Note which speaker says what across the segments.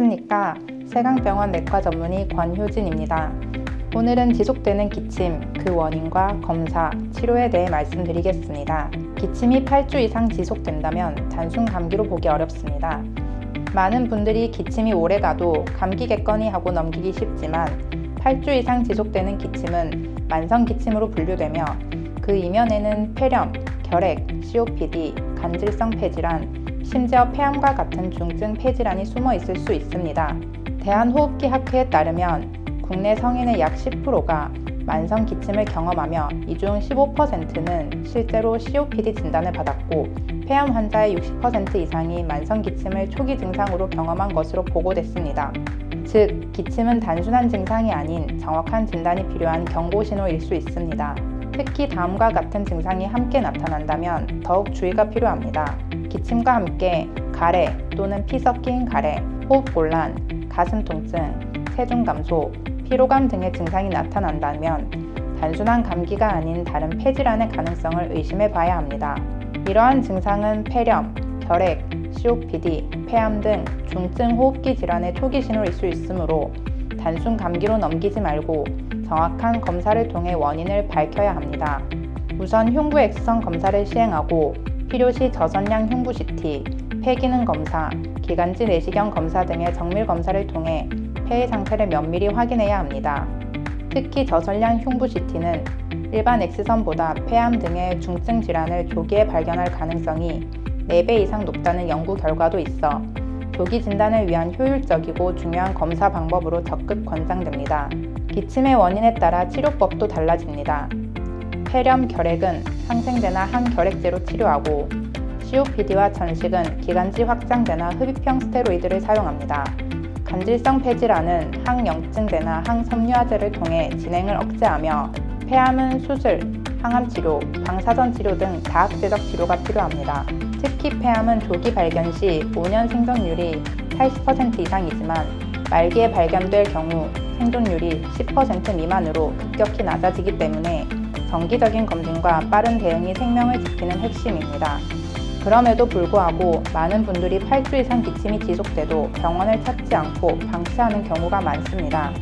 Speaker 1: 안녕하십니까. 세강병원 내과 전문의 권효진입니다. 오늘은 지속되는 기침, 그 원인과 검사, 치료에 대해 말씀드리겠습니다. 기침이 8주 이상 지속된다면 단순 감기로 보기 어렵습니다. 많은 분들이 기침이 오래가도 감기 겠거니 하고 넘기기 쉽지만 8주 이상 지속되는 기침은 만성 기침으로 분류되며 그 이면에는 폐렴, 결핵, COPD, 간질성 폐질환, 심지어 폐암과 같은 중증 폐질환이 숨어 있을 수 있습니다. 대한호흡기학회에 따르면 국내 성인의 약 10%가 만성 기침을 경험하며 이 중 15%는 실제로 COPD 진단을 받았고 폐암 환자의 60% 이상이 만성 기침을 초기 증상으로 경험한 것으로 보고됐습니다. 즉, 기침은 단순한 증상이 아닌 정확한 진단이 필요한 경고 신호일 수 있습니다. 특히 다음과 같은 증상이 함께 나타난다면 더욱 주의가 필요합니다. 기침과 함께 가래 또는 피 섞인 가래, 호흡곤란, 가슴 통증, 체중 감소, 피로감 등의 증상이 나타난다면 단순한 감기가 아닌 다른 폐질환의 가능성을 의심해 봐야 합니다. 이러한 증상은 폐렴, 결핵, COPD, 폐암 등 중증 호흡기 질환의 초기 신호일 수 있으므로 단순 감기로 넘기지 말고 정확한 검사를 통해 원인을 밝혀야 합니다. 우선 흉부 X선 검사를 시행하고 필요시 저선량 흉부 CT, 폐기능 검사, 기관지 내시경 검사 등의 정밀 검사를 통해 폐의 상태를 면밀히 확인해야 합니다. 특히 저선량 흉부 CT는 일반 X선보다 폐암 등의 중증 질환을 조기에 발견할 가능성이 4배 이상 높다는 연구 결과도 있어 조기 진단을 위한 효율적이고 중요한 검사 방법으로 적극 권장됩니다. 기침의 원인에 따라 치료법도 달라집니다. 폐렴, 결핵은 항생제나 항결핵제로 치료하고 COPD와 천식은 기관지 확장제나 흡입형 스테로이드를 사용합니다. 간질성 폐질환은 항염증제나 항섬유화제를 통해 진행을 억제하며 폐암은 수술, 항암치료, 방사선 치료 등 다학제적 치료가 필요합니다. 특히 폐암은 조기 발견 시 5년 생존율이 80% 이상이지만 말기에 발견될 경우 생존율이 10% 미만으로 급격히 낮아지기 때문에 정기적인 검진과 빠른 대응이 생명을 지키는 핵심입니다. 그럼에도 불구하고 많은 분들이 8주 이상 기침이 지속돼도 병원을 찾지 않고 방치하는 경우가 많습니다.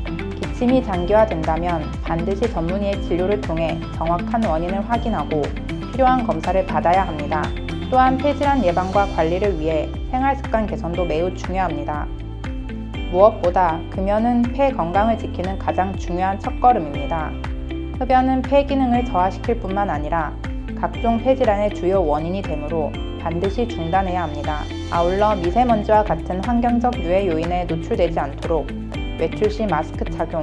Speaker 1: 기침이 장기화된다면 반드시 전문의의 진료를 통해 정확한 원인을 확인하고 필요한 검사를 받아야 합니다. 또한 폐질환 예방과 관리를 위해 생활습관 개선도 매우 중요합니다. 무엇보다 금연은 폐 건강을 지키는 가장 중요한 첫걸음입니다. 흡연은 폐 기능을 저하시킬 뿐만 아니라 각종 폐질환의 주요 원인이 되므로 반드시 중단해야 합니다. 아울러 미세먼지와 같은 환경적 유해 요인에 노출되지 않도록 외출 시 마스크 착용,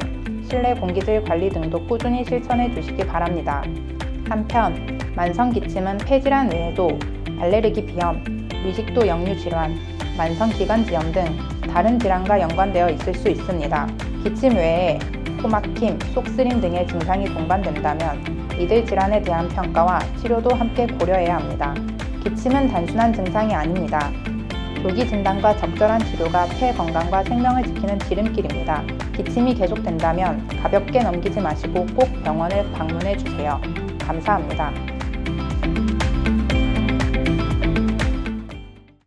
Speaker 1: 실내 공기질 관리 등도 꾸준히 실천해 주시기 바랍니다. 한편 만성 기침은 폐질환 외에도 알레르기 비염, 위식도 역류 질환, 만성 기관지염 등 다른 질환과 연관되어 있을 수 있습니다. 기침 외에 코막힘, 속쓰림 등의 증상이 동반된다면 이들 질환에 대한 평가와 치료도 함께 고려해야 합니다. 기침은 단순한 증상이 아닙니다. 조기 진단과 적절한 치료가 폐 건강과 생명을 지키는 지름길입니다. 기침이 계속된다면 가볍게 넘기지 마시고 꼭 병원을 방문해 주세요. 감사합니다.